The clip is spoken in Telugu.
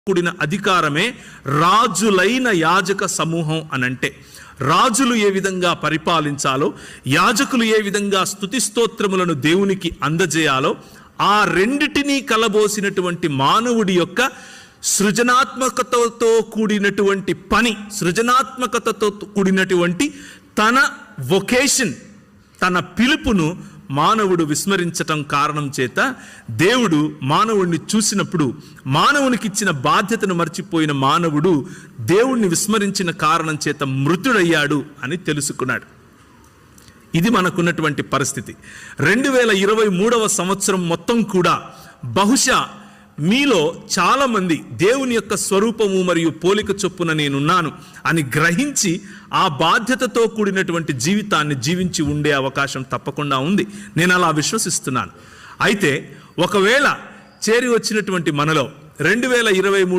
కూడిన అధికారమే రాజులైన యాజక సమూహం అనంటే. రాజులు ఏ విధంగా పరిపాలించాలో, యాజకులు ఏ విధంగా స్తుతి స్తోత్రములను దేవునికి అందజేయాలో, ఆ రెండిటినీ కలబోసినటువంటి మానవుడి యొక్క సృజనాత్మకతతో కూడినటువంటి పని, సృజనాత్మకతతో కూడినటువంటి తన వొకేషన్, తన పిలుపును మానవుడు విస్మరించటం కారణం చేత దేవుడు మానవుడిని చూసినప్పుడు మానవునికి ఇచ్చిన బాధ్యతను మర్చిపోయిన మానవుడు దేవుణ్ణి విస్మరించిన కారణం చేత మృతుడయ్యాడు అని తెలుసుకున్నాడు. ఇది మనకున్నటువంటి పరిస్థితి. 2023వ సంవత్సరం మొత్తం కూడా బహుశా మీలో చాలామంది దేవుని యొక్క స్వరూపము మరియు పోలిక చొప్పున నేనున్నాను అని గ్రహించి ఆ బాధ్యతతో కూడినటువంటి జీవితాన్ని జీవించి ఉండే అవకాశం తప్పకుండా ఉంది. నేను అలా విశ్వసిస్తున్నాను. అయితే ఒకవేళ చేరి వచ్చినటువంటి మనలో 2023